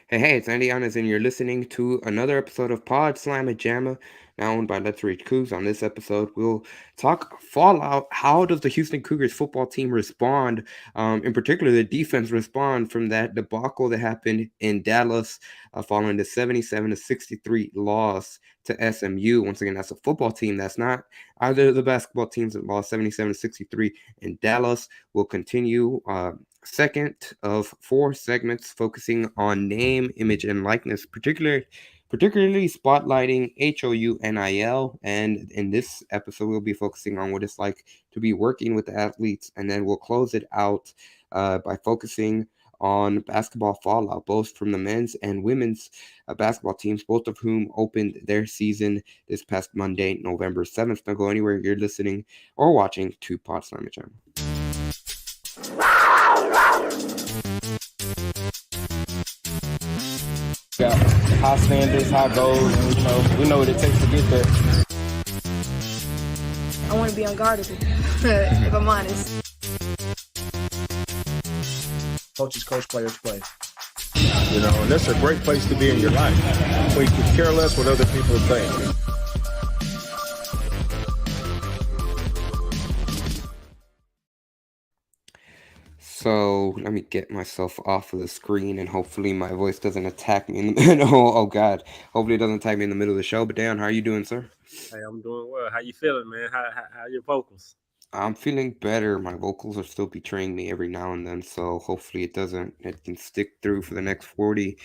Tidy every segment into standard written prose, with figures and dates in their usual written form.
Hey, it's Andy Yanez, and you're listening to another episode of Pawd Slama Jama, now owned by Let's Reach Cougs. On this episode, we'll talk fallout. How does the Houston Cougars football team respond? In particular, the defense respond from that debacle that happened in Dallas following the 77-63 loss to SMU. Once again, that's a football team. That's not either of the basketball teams that lost 77-63 in Dallas. We'll continue. Second of four segments focusing on name, image, and likeness, particularly spotlighting HOU NIL. And in this episode, we'll be focusing on what it's like to be working with the athletes. And then we'll close it out by focusing on basketball fallout, both from the men's and women's basketball teams, both of whom opened their season this past Monday, November 7th. Don't go anywhere. You're listening or watching to Pawd Slama Jama. Got high standards, high goals, and we know what it takes to get there. I want to be unguardable, if I'm honest. Coaches coach, players play. And that's a great place to be in your life, where you can care less what other people think. So let me get myself off of the screen, and hopefully my voice doesn't attack me in the middle. Oh God! Hopefully it doesn't attack me in the middle of the show. But Dan, how are you doing, sir? Hey, I'm doing well. How you feeling, man? How your vocals? I'm feeling better. My vocals are still betraying me every now and then, so hopefully it doesn't. It can stick through for the next 40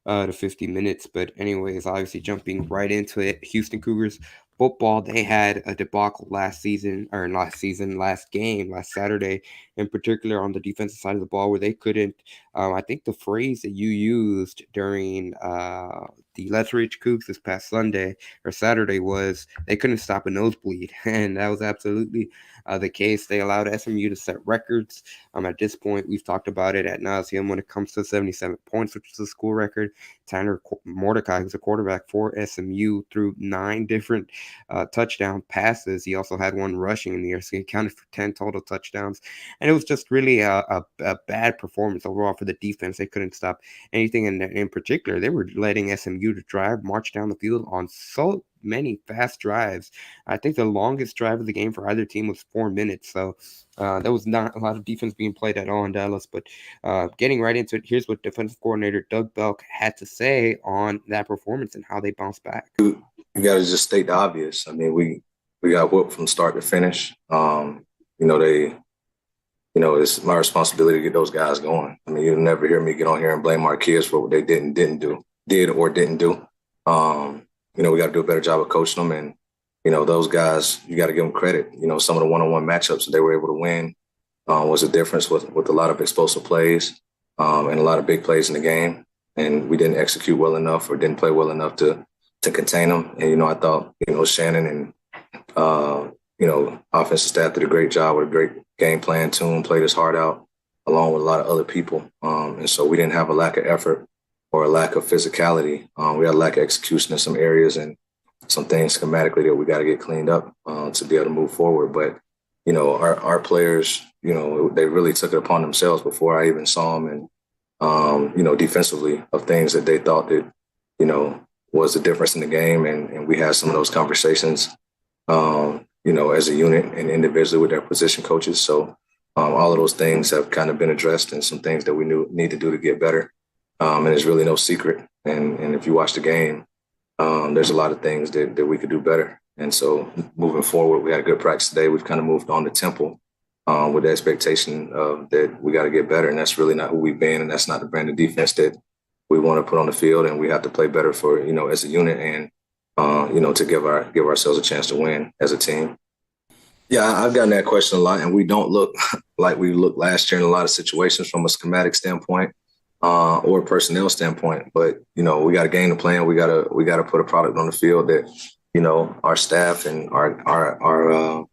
to 50 minutes. But anyways, obviously jumping right into it, Houston Cougars football, they had a debacle last game, last Saturday, in particular on the defensive side of the ball, where they couldn't. I think the phrase that you used during the Let's Reach Cougs this past Sunday or Saturday was they couldn't stop a nosebleed, and that was absolutely the case. They allowed SMU to set records. At this point, we've talked about it ad nauseum when it comes to 77 points, which is a school record. Tanner Mordecai, who's a quarterback for SMU, threw 9 different touchdown passes. He also had one rushing in the air, so he accounted for 10 total touchdowns. And it was just really a bad performance overall for the defense. They couldn't stop anything. And in particular, they were letting SMU to drive, march down the field on so many fast drives. I think the longest drive of the game for either team was 4 minutes. So there was not a lot of defense being played at all in Dallas. But getting right into it, here's what defensive coordinator Doug Belk had to say on that performance and how they bounced back. You got to just state the obvious. I mean, we got whooped from start to finish. It's my responsibility to get those guys going. I mean, you'll never hear me get on here and blame our kids for what they did or didn't do. We got to do a better job of coaching them. And, those guys, you got to give them credit. Some of the one-on-one matchups that they were able to win was a difference with a lot of explosive plays and a lot of big plays in the game. And we didn't execute well enough or didn't play well enough to contain them. And, I thought, Shannon and, offensive staff did a great job with a great game plan, played his heart out along with a lot of other people. And so we didn't have a lack of effort or a lack of physicality. We had a lack of execution in some areas and some things schematically that we got to get cleaned up to be able to move forward. But, our players, they really took it upon themselves before I even saw them and, defensively of things that they thought that, was the difference in the game. And we had some of those conversations, as a unit and individually with their position coaches. So all of those things have kind of been addressed and some things that we need to do to get better. And it's really no secret. And if you watch the game, there's a lot of things that we could do better. And so moving forward, we had a good practice today. We've kind of moved on to Temple with the expectation that we got to get better. And that's really not who we've been. And that's not the brand of defense that we want to put on the field. And we have to play better for, as a unit and, to give ourselves a chance to win as a team. Yeah, I've gotten that question a lot, and we don't look like we looked last year in a lot of situations from a schematic standpoint or a personnel standpoint. But, we got a game to play, and we got to put a product on the field that, our staff and our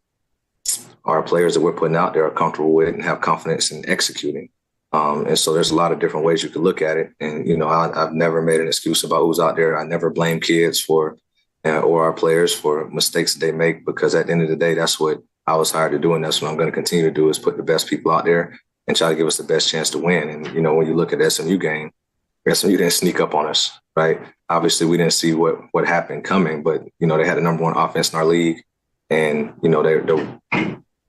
players that we're putting out there are comfortable with and have confidence in executing. And so there's a lot of different ways you could look at it. And, I've never made an excuse about who's out there. I never blame kids for or our players for mistakes that they make, because at the end of the day, that's what I was hired to do. And that's what I'm going to continue to do, is put the best people out there and try to give us the best chance to win. And, when you look at the SMU game, SMU didn't sneak up on us, right? Obviously, we didn't see what happened coming, but they had the number one offense in our league, and they're the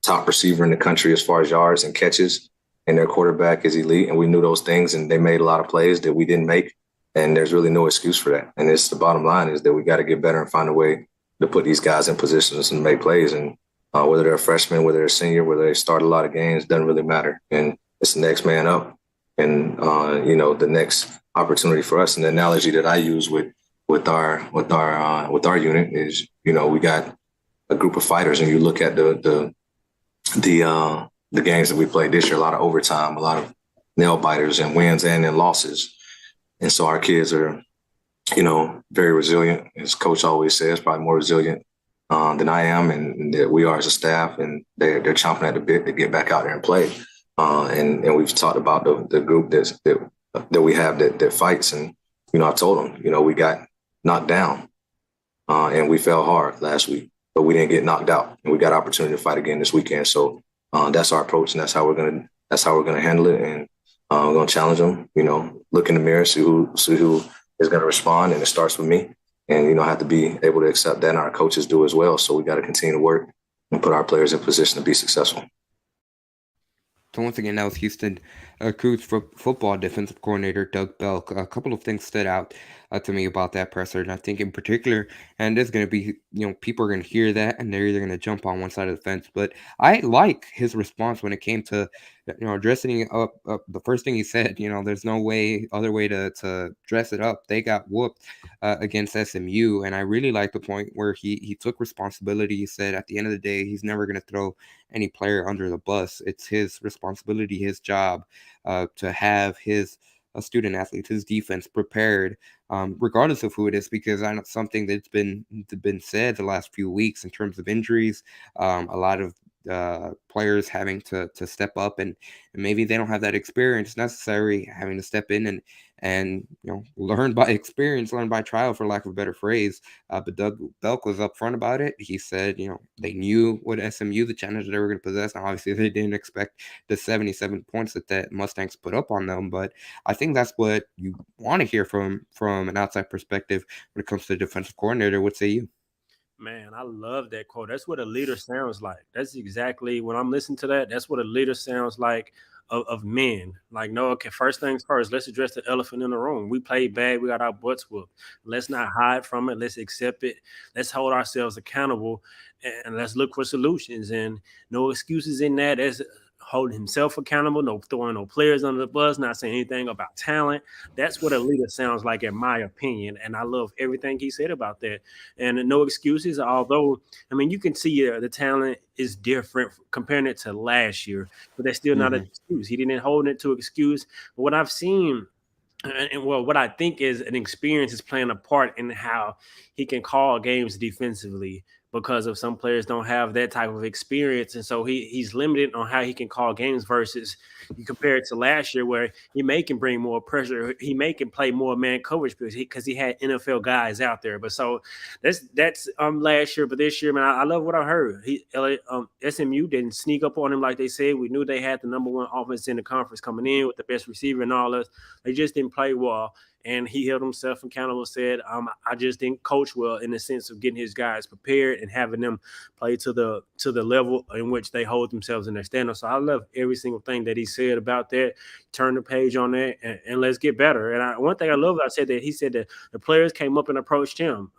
top receiver in the country as far as yards and catches, and their quarterback is elite, and we knew those things, and they made a lot of plays that we didn't make, and there's really no excuse for that. And it's the bottom line is that we got to get better and find a way to put these guys in positions and make plays, and whether they're a freshman, whether they're a senior, whether they start a lot of games, doesn't really matter, and it's the next man up, and the next opportunity for us. And the analogy that I use with our unit is, we got a group of fighters, and you look at the games that we played this year, a lot of overtime, a lot of nail biters and wins and then losses. And so our kids are, very resilient. As Coach always says, probably more resilient than I am, and that we are as a staff, and they're chomping at the bit to get back out there and play. And we've talked about the group that we have that fights. And, I told them, we got knocked down and we fell hard last week, but we didn't get knocked out, and we got opportunity to fight again this weekend. So that's our approach, and that's how we're gonna handle it. And we're gonna challenge them. Look in the mirror, see who is gonna respond, and it starts with me. And I have to be able to accept that, and our coaches do as well. So we got to continue to work and put our players in position to be successful. So once again, that was Houston Cougars football defensive coordinator Doug Belk. A couple of things stood out to me about that presser, and I think in particular, and there's going to be, people are going to hear that, and they're either going to jump on one side of the fence. But I like his response when it came to, dressing up. The first thing he said, there's no other way to dress it up. They got whooped against SMU, and I really like the point where he took responsibility. He said at the end of the day, he's never going to throw any player under the bus. It's his responsibility, his job, to have his student athletes, his defense prepared, regardless of who it is, because I know something that's been said the last few weeks in terms of injuries, a lot of players having to step up, and maybe they don't have that experience necessary, having to step in and learn by experience, learn by trial, for lack of a better phrase. But Doug Belk was upfront about it. He said, they knew what SMU, the challenge they were going to possess. Now, obviously, they didn't expect the 77 points that Mustangs put up on them, but I think that's what you want to hear from an outside perspective when it comes to the defensive coordinator. What say you? Man, I love that quote. That's what a leader sounds like. That's exactly when I'm listening to that. That's what a leader sounds like of men. Like, no, okay, first things first, let's address the elephant in the room. We played bad. We got our butts whooped. Let's not hide from it. Let's accept it. Let's hold ourselves accountable, and let's look for solutions. And no excuses in that. As holding himself accountable, no throwing no players under the bus, not saying anything about talent. That's what a leader sounds like, in my opinion. And I love everything he said about that. And no excuses, although, you can see the talent is different comparing it to last year, but that's still not an excuse. He didn't hold it to excuse. But what I've seen, what I think is an experience is playing a part in how he can call games defensively, because of some players don't have that type of experience. And so he's limited on how he can call games versus you compare it to last year, where he can bring more pressure. He can play more man coverage because he had NFL guys out there. But so that's last year. But this year, man, I love what I heard. SMU didn't sneak up on him like they said. We knew they had the number one offense in the conference coming in with the best receiver and all that. They just didn't play well. And he held himself accountable, said, I just didn't coach well, in the sense of getting his guys prepared and having them play to the level in which they hold themselves in their standards. So I love every single thing that he said about that. Turn the page on that, and let's get better. And one thing I love, I said that he said that the players came up and approached him.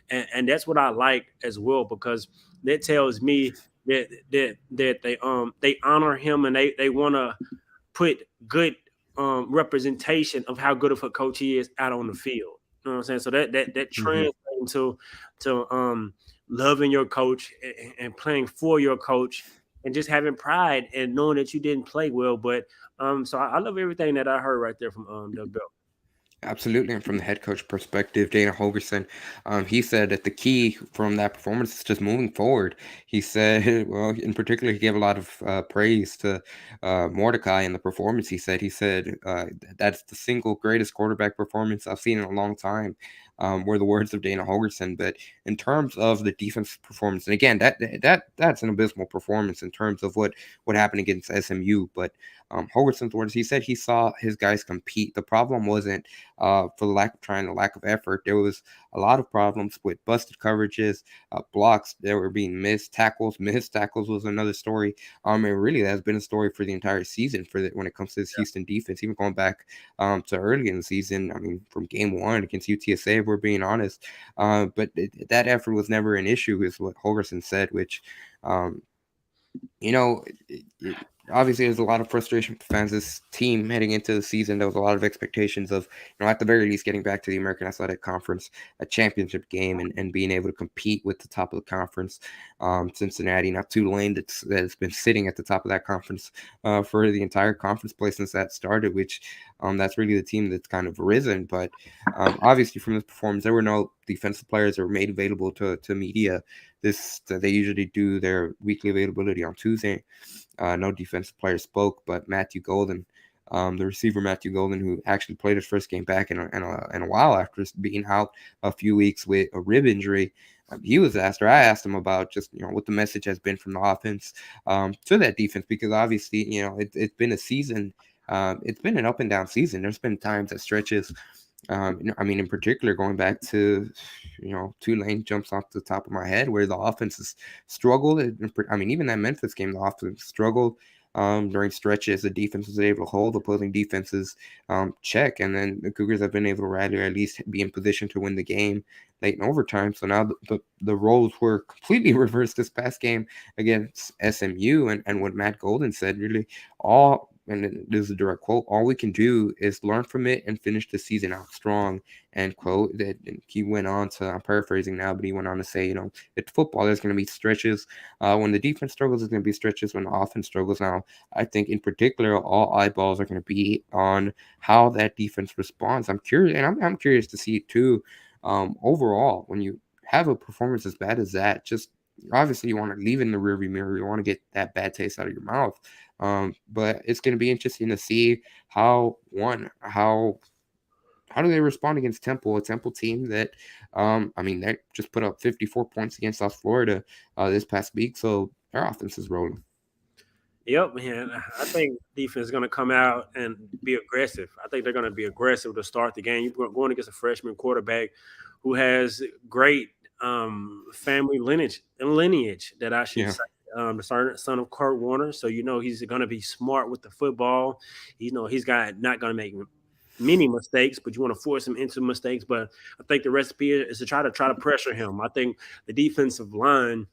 And that's what I like as well, because that tells me that they honor him, and they want to put good representation of how good of a coach he is out on the field. You know what I'm saying? So that translates into loving your coach and playing for your coach, and just having pride and knowing that you didn't play well. But so I love everything that I heard right there from Doug Belk. Absolutely. And from the head coach perspective, Dana Holgorsen, he said that the key from that performance is just moving forward. He said, well, in particular, he gave a lot of praise to Mordecai in the performance. He said that's the single greatest quarterback performance I've seen in a long time, were the words of Dana Holgorsen. But in terms of the defense performance, and again, that's an abysmal performance in terms of what happened against SMU. But Holgerson's words, he said he saw his guys compete. The problem wasn't for the lack of effort. There was a lot of problems with busted coverages, blocks that were being missed tackles was another story. And really that's been a story for the entire season when it comes to this Houston defense, even going back to early in the season. I mean, from game 1 against UTSA, if we're being honest. But that effort was never an issue, is what Holgerson said, which you know, obviously there's a lot of frustration for fans. This team heading into the season, there was a lot of expectations of, at the very least, getting back to the American Athletic Conference, a championship game, and being able to compete with the top of the conference. Cincinnati, not Tulane, that's been sitting at the top of that conference for the entire conference play since that started, which that's really the team that's kind of risen. But obviously from this performance, there were no defensive players that were made available to media. They usually do their weekly availability on Tuesday. No defensive player spoke, but Matthew Golden, the receiver Matthew Golden, who actually played his first game back in a while after being out a few weeks with a rib injury. He was asked, or I asked him about just what the message has been from the offense to that defense, because obviously it's been a season. It's been an up and down season. There's been times that stretches. In particular, going back to, Tulane jumps off the top of my head where the offense has struggled. Even that Memphis game, the offense struggled during stretches. The defense was able to hold opposing defenses check, and then the Cougars have been able to rally, or at least be in position to win the game late in overtime. So now the roles were completely reversed this past game against SMU, and what Matt Golden said, really and this is a direct quote, all we can do is learn from it and finish the season out strong, end quote. And he went on to, I'm paraphrasing now, but he went on to say, it's football. There's going to be stretches. When the defense struggles, there's going to be stretches when the offense struggles. Now, I think in particular, all eyeballs are going to be on how that defense responds. I'm curious, and I'm curious to see too, overall, when you have a performance as bad as that, just obviously you want to leave it in the rearview mirror. You want to get that bad taste out of your mouth. But it's going to be interesting to see how do they respond against Temple, a Temple team that, they just put up 54 points against South Florida this past week. So their offense is rolling. Yep, man. I think defense is going to come out and be aggressive. I think they're going to be aggressive to start the game. You're going against a freshman quarterback who has great family lineage that I should say. The son of Kurt Warner, so he's going to be smart with the football. He's not going to make many mistakes, but you want to force him into mistakes. But I think the recipe is to try to pressure him. I think the defensive line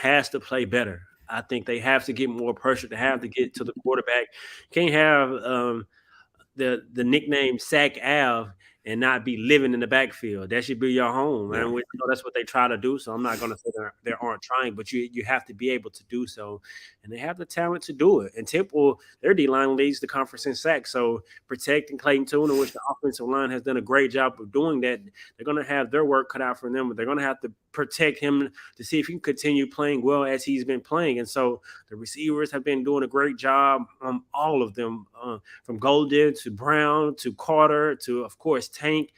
has to play better. I think they have to get more pressure to have to get to the quarterback. Can't have the nickname Sack Av and not be living in the backfield. That should be your home, man. We know that's what they try to do. So I'm not going to say they aren't trying, but you have to be able to do so, and they have the talent to do it. And Temple, their D line leads the conference in sacks. So protecting Clayton Tuna, which the offensive line has done a great job of doing that, they're going to have their work cut out for them. But they're going to have to protect him to see if he can continue playing well as he's been playing. And so the receivers have been doing a great job. All of them, from Golden to Brown to Carter to, of course, Tank.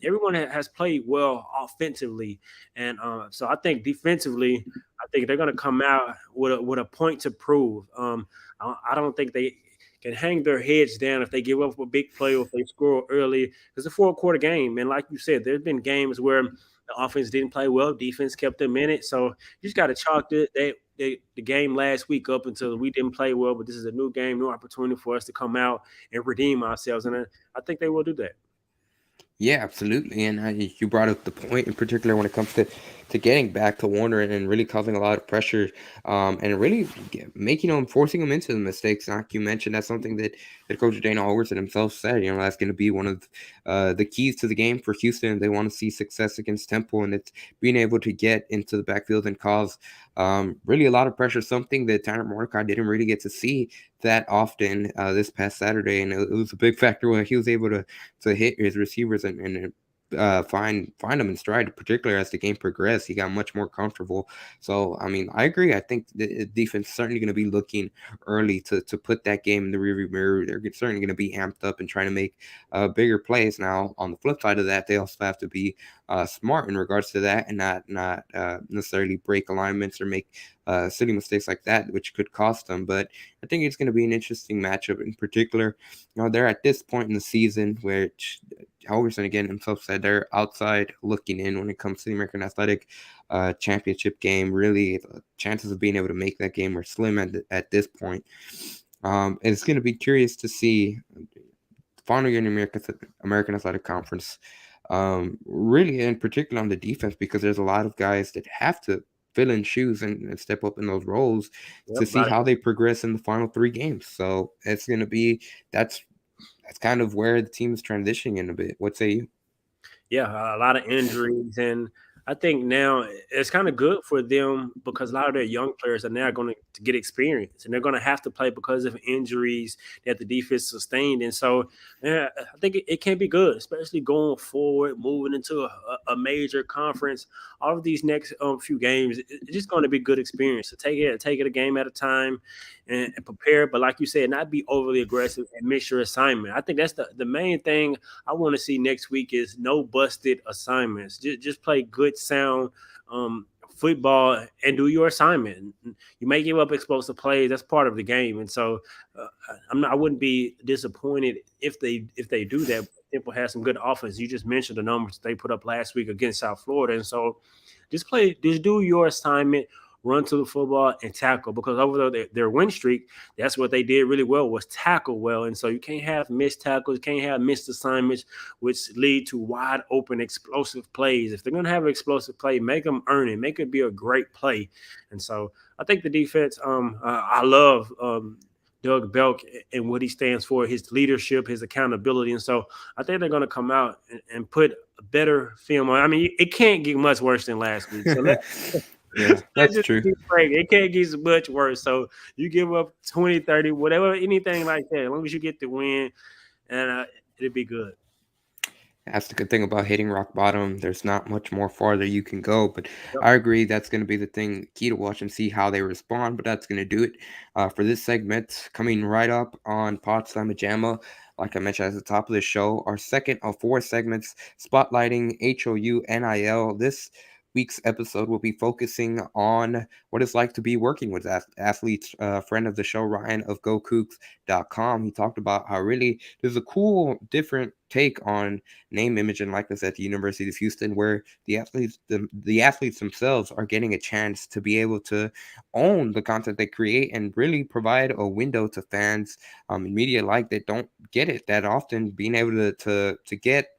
Everyone has played well offensively, and so I think defensively, I think they're going to come out with a point to prove. I don't think they can hang their heads down if they give up a big play or if they score early. It's a 4-quarter game, and like you said, there's been games where the offense didn't play well, defense kept them in it. So you just got to chalk the game last week up until we didn't play well. But this is a new game, new opportunity for us to come out and redeem ourselves, and I think they will do that. Yeah, absolutely. And you brought up the point in particular when it comes to getting back to Warner and really causing a lot of pressure and really forcing him into the mistakes. Like you mentioned, that's something that Coach Dana Holgerson himself said, that's going to be one of the keys to the game for Houston. They want to see success against Temple, and it's being able to get into the backfield and cause really a lot of pressure, something that Tanner Mordecai didn't really get to see that often this past Saturday. And it was a big factor when he was able to hit his receivers and find him in stride, particularly as the game progressed. He got much more comfortable. So, I mean, I agree. I think the defense is certainly going to be looking early to put that game in the rearview mirror. They're certainly going to be amped up and trying to make bigger plays. Now, on the flip side of that, they also have to be smart in regards to that and not necessarily break alignments or make silly mistakes like that, which could cost them. But I think it's going to be an interesting matchup in particular. They're at this point in the season, which Helgerson again himself said they're outside looking in when it comes to the American Athletic Championship game. Really, the chances of being able to make that game are slim at this point. And it's going to be curious to see the final year in the American Athletic Conference, really in particular on the defense, because there's a lot of guys that have to fill in shoes and step up in those roles to see how they progress in the final 3 games. So it's going to be that's kind of where the team is transitioning in a bit. What say you? Yeah, a lot of injuries, and I think now it's kind of good for them because a lot of their young players are now going to get experience, and they're going to have to play because of injuries that the defense sustained. And so, yeah, I think it can be good, especially going forward, moving into a major conference. All of these next few games, it's just going to be good experience. So take it a game at a time, and prepare. But like you said, not be overly aggressive and miss your assignment. I think that's the main thing I want to see next week is no busted assignments. Just play good, sound football and do your assignment. You may give up explosive plays. That's part of the game. And so I wouldn't be disappointed if they do that. Temple has some good offense. You just mentioned the numbers they put up last week against South Florida. And so just do your assignment, run to the football and tackle, because over their win streak, that's what they did really well was tackle well. And so you can't have missed tackles, you can't have missed assignments, which lead to wide open explosive plays. If they're going to have an explosive play, make them earn it, make it be a great play. And so I think the defense, I love Doug Belk and what he stands for, his leadership, his accountability. And so I think they're going to come out and put a better film on. I mean, it can't get much worse than last week. So yeah, that's true. It can't get much worse. So you give up 20, 30, whatever, anything like that, as long as you get the win, and it'll be good. That's the good thing about hitting rock bottom. There's not much more farther you can go. But I agree that's going to be the thing, key to watch and see how they respond. But that's going to do it for this segment. Coming right up on Pawd Slama Jama, like I mentioned at the top of the show, our second of 4 segments spotlighting HOU NIL. This week's episode will be focusing on what it's like to be working with athletes. Friend of the show, Ryan of GoCougs.com, he talked about how really there's a cool, different take on name, image, and likeness at the University of Houston, where the athletes themselves are getting a chance to be able to own the content they create and really provide a window to fans and media alike that don't get it that often, being able to get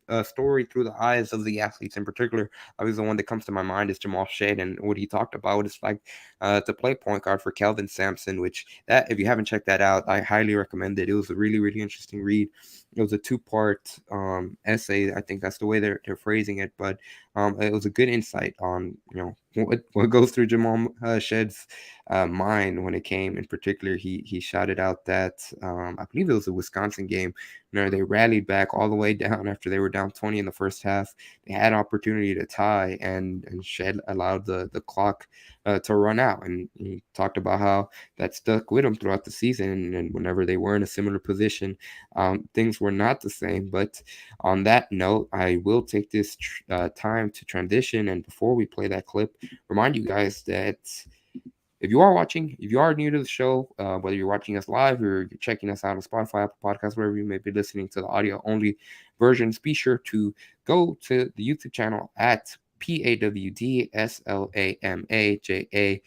a story through the eyes of the athletes. In particular, obviously the one that comes to my mind is Jamal Shade, and what he talked about what it's like to play point guard for Kelvin Sampson, which that, if you haven't checked that out, I highly recommend it. It was a really, really interesting read. It was a 2-part essay. I think that's the way they're phrasing it, but it was a good insight on what goes through Jamal Shed's mind when it came. In particular, he shouted out that I believe it was a Wisconsin game. They rallied back all the way down after they were down 20 in the first half. They had opportunity to tie, and Shed allowed the clock to run out. And he talked about how that stuck with him throughout the season. And whenever they were in a similar position, things were not the same. But on that note, I will take this time to transition. And before we play that clip, remind you guys that if you are new to the show, whether you're watching us live or you're checking us out on Spotify, Apple Podcasts, wherever you may be listening to the audio-only versions, be sure to go to the YouTube channel at PAWDSLAMAJAMA.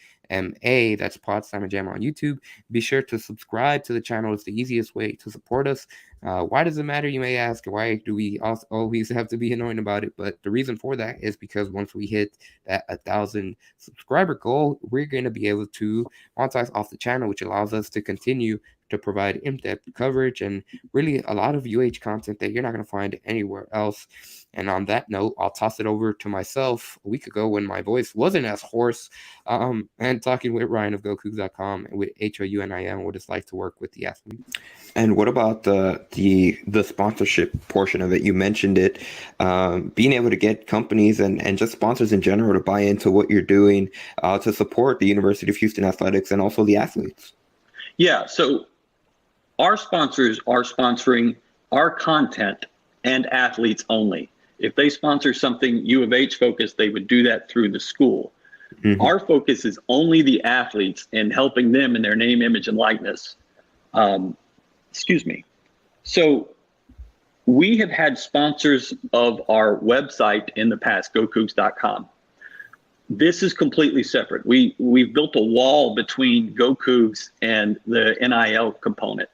That's Pawd Slama Jama on YouTube. Be sure to subscribe to the channel. It's the easiest way to support us. Why does it matter, you may ask? Why do we always have to be annoying about it? But the reason for that is because once we hit that 1,000 subscriber goal, we're going to be able to monetize off the channel, which allows us to continue to provide in-depth coverage and really a lot of UH content that you're not going to find anywhere else. And on that note, I'll toss it over to myself a week ago when my voice wasn't as hoarse, and talking with Ryan of GoCougs.com and with HOU NIL what it's like to work with the athletes. And what about the sponsorship portion of it? You mentioned it, being able to get companies and just sponsors in general to buy into what you're doing to support the University of Houston athletics and also the athletes. Yeah, so our sponsors are sponsoring our content and athletes only. If they sponsor something U of H focused, they would do that through the school. Mm-hmm. Our focus is only the athletes and helping them in their name, image, and likeness. So we have had sponsors of our website in the past, GoCougs.com. This is completely separate. We've built a wall between GoCougs and the NIL component.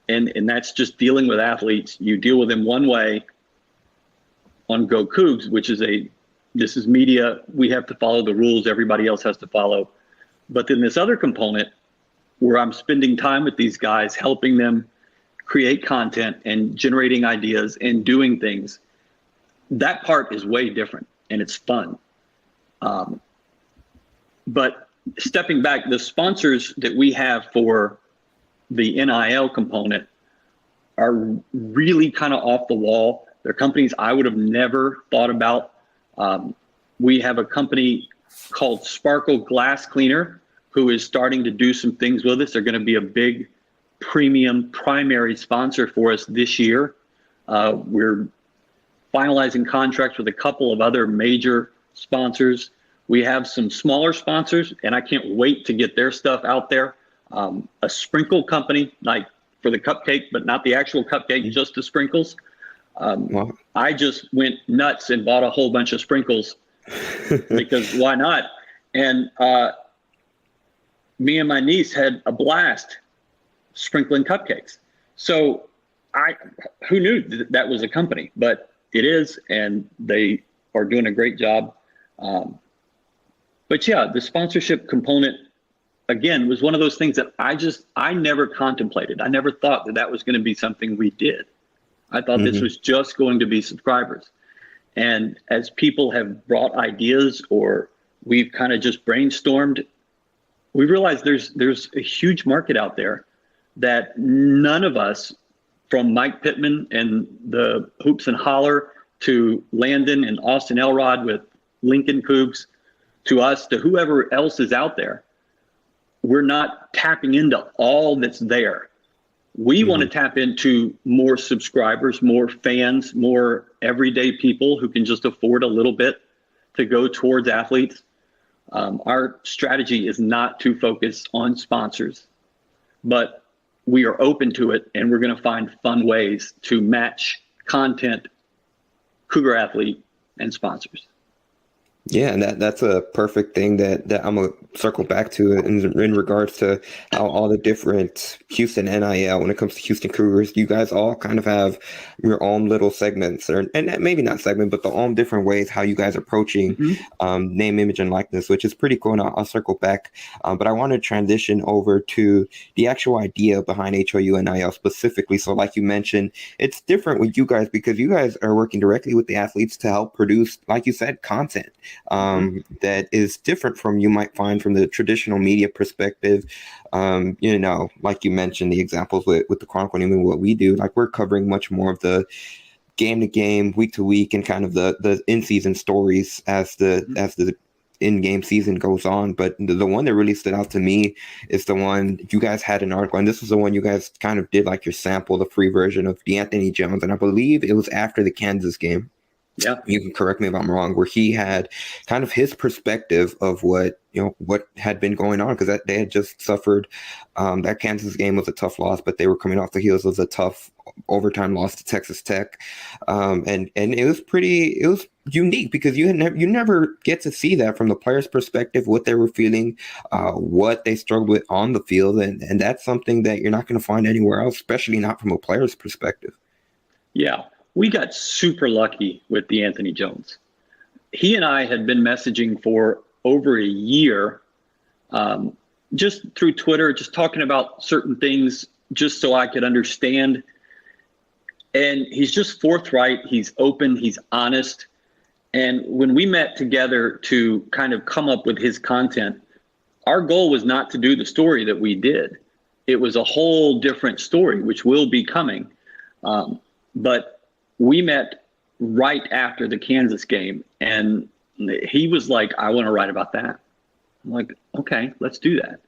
And that's just dealing with athletes. You deal with them one way on GoCougs, which is this is media. We have to follow the rules everybody else has to follow. But then this other component where I'm spending time with these guys, helping them create content and generating ideas and doing things, that part is way different and it's fun. But stepping back, the sponsors that we have for the NIL component are really kind of off the wall. They're companies I would have never thought about. We have a company called Sparkle Glass Cleaner who is starting to do some things with us. They're going to be a big premium primary sponsor for us this year. We're finalizing contracts with a couple of other major sponsors. We have some smaller sponsors, and I can't wait to get their stuff out there. A sprinkle company, like for the cupcake, but not the actual cupcake, just the sprinkles. Wow. I just went nuts and bought a whole bunch of sprinkles because why not? And me and my niece had a blast sprinkling cupcakes. So who knew that was a company, but it is, and they are doing a great job. But yeah, the sponsorship component, again, was one of those things that I never contemplated. I never thought that was going to be something we did. I thought this was just going to be subscribers. And as people have brought ideas or we've kind of just brainstormed, we realized there's a huge market out there that none of us, from Mike Pittman and the Hoops and Holler to Landon and Austin Elrod with Lincoln Cougs, to us, to whoever else is out there, we're not tapping into all that's there. We want to tap into more subscribers, more fans, more everyday people who can just afford a little bit to go towards athletes. Our strategy is not to focus on sponsors, but we are open to it, and we're going to find fun ways to match content, Cougar athlete, and sponsors. Yeah, and that's a perfect thing that I'm going to circle back to in regards to how all the different Houston NIL, when it comes to Houston Cougars, you guys all kind of have your own little segments, and maybe not segment, but the own different ways how you guys are approaching name, image, and likeness, which is pretty cool, and I'll circle back. But I want to transition over to the actual idea behind HOU NIL specifically. So like you mentioned, it's different with you guys because you guys are working directly with the athletes to help produce, like you said, content that is different from you might find from the traditional media perspective. Like you mentioned, the examples with the Chronicle, and even what we do, like we're covering much more of the game to game, week to week, and kind of the in-season stories as the in-game season goes on. But the one that really stood out to me is the one you guys had an article, and this was the one you guys kind of did like your sample, the free version of D'Anthony Jones, and I believe it was after the Kansas game. Yeah, you can correct me if I'm wrong, where he had kind of his perspective of what had been going on, because they had just suffered that Kansas game was a tough loss, but they were coming off the heels of a tough overtime loss to Texas Tech, and it was unique because you never get to see that from the players' perspective, what they were feeling, what they struggled with on the field, and that's something that you're not going to find anywhere else, especially not from a player's perspective. Yeah. We got super lucky with D'Anthony Jones. He and I had been messaging for over a year just through Twitter, just talking about certain things just so I could understand. And he's just forthright. He's open. He's honest. And when we met together to kind of come up with his content, our goal was not to do the story that we did. It was a whole different story, which will be coming. But we met right after the Kansas game, and he was like, I want to write about that. I'm like, okay, let's do that.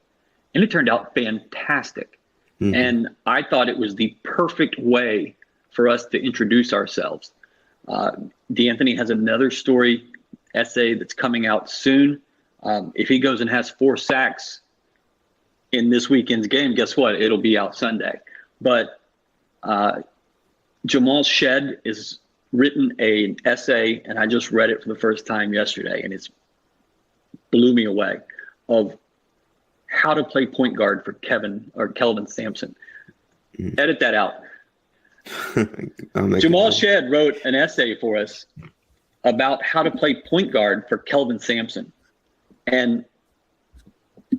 And it turned out fantastic. Mm-hmm. And I thought it was the perfect way for us to introduce ourselves. D'Anthony has another story essay that's coming out soon. If he goes and has 4 sacks in this weekend's game, guess what? It'll be out Sunday. But Jamal Shed has written an essay, and I just read it for the first time yesterday, and it's blew me away, of how to play point guard for Kelvin Sampson. Edit that out. Jamal Shed wrote an essay for us about how to play point guard for Kelvin Sampson. And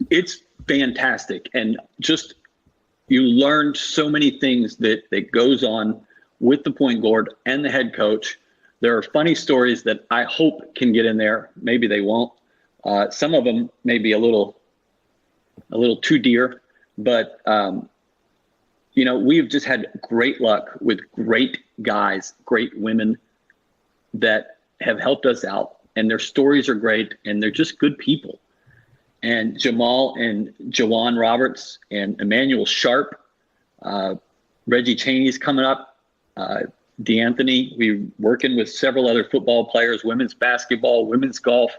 it's fantastic. And just, you learn so many things that goes on with the point guard and the head coach. There are funny stories that I hope can get in there. Maybe they won't. Some of them may be a little too dear, but we've just had great luck with great guys, great women that have helped us out, and their stories are great, and they're just good people. And Jamal and Jawan Roberts and Emmanuel Sharp, Reggie Chaney's coming up, D'Anthony. We're working with several other football players, women's basketball, women's golf.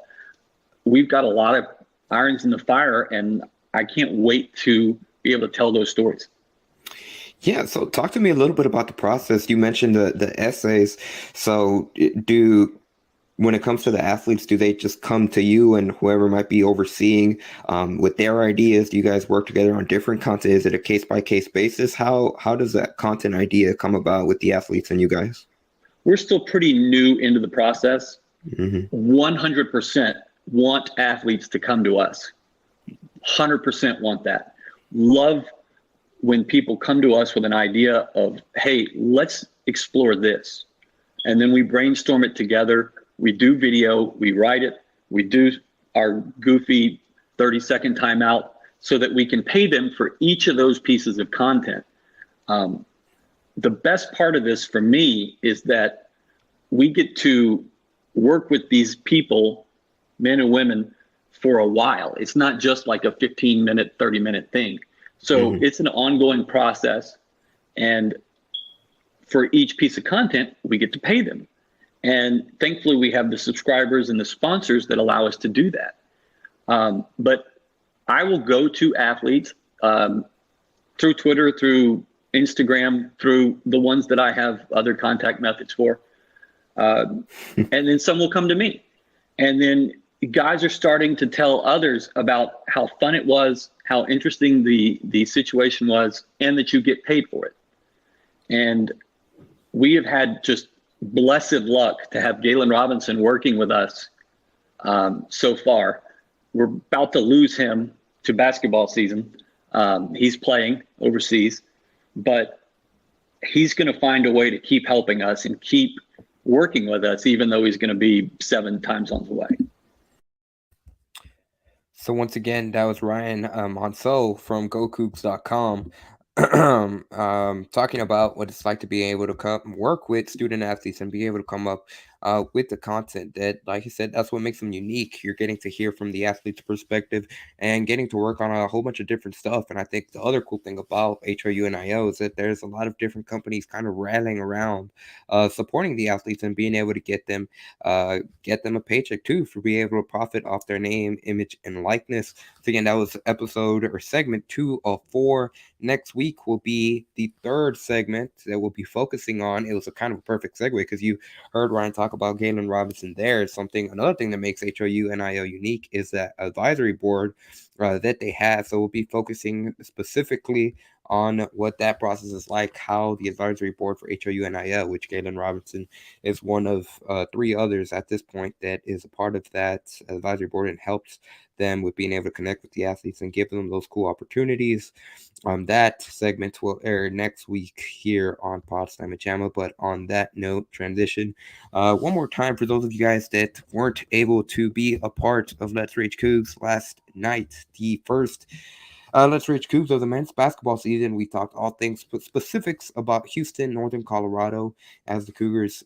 We've got a lot of irons in the fire, and I can't wait to be able to tell those stories. Yeah, so talk to me a little bit about the process. You mentioned the essays. So when it comes to the athletes, do they just come to you and whoever might be overseeing with their ideas? Do you guys work together on different content? Is it a case-by-case basis? How does that content idea come about with the athletes and you guys? We're still pretty new into the process. 100% want athletes to come to us. 100% want that. Love when people come to us with an idea of, hey, let's explore this. And then we brainstorm it together. We do video, we write it, we do our goofy 30-second timeout so that we can pay them for each of those pieces of content. The best part of this for me is that we get to work with these people, men and women, for a while. It's not just like a 15-minute, 30-minute thing. So it's an ongoing process. And for each piece of content, we get to pay them. And thankfully, we have the subscribers and the sponsors that allow us to do that. But I will go to athletes through Twitter, through Instagram, through the ones that I have other contact methods for. And then some will come to me. And then guys are starting to tell others about how fun it was, how interesting the situation was, and that you get paid for it. And we have had just blessed luck to have Galen Robinson working with us so far. We're about to lose him to basketball season. He's playing overseas, but he's going to find a way to keep helping us and keep working with us, even though he's going to be 7 time zones away. So once again, that was Ryan Monceau from GoCougs.com talking about what it's like to be able to come work with student athletes and be able to come up with the content that, like you said, that's what makes them unique. You're getting to hear from the athlete's perspective and getting to work on a whole bunch of different stuff. And I think the other cool thing about HOU NIL is that there's a lot of different companies kind of rallying around supporting the athletes and being able to get them a paycheck too for being able to profit off their name, image, and likeness. So again, that was episode or segment 2 of 4. Next week will be the 3rd segment that we'll be focusing on. It was a kind of a perfect segue because you heard Ryan talk about Galen Robinson there. Another thing that makes HOU NIL unique is that advisory board that they have. So we'll be focusing specifically on what that process is like, how the advisory board for HOU NIL, which Galen Robinson is one of 3 others at this point that is a part of that advisory board and helps them with being able to connect with the athletes and give them those cool opportunities. That segment will air next week here on Pawd Slama Jama. But on that note, transition. One more time for those of you guys that weren't able to be a part of Let's Reach Cougs last night, the first Let's Reach Cougs of the men's basketball season. We talked all things specifics about Houston, Northern Colorado, as the Cougars.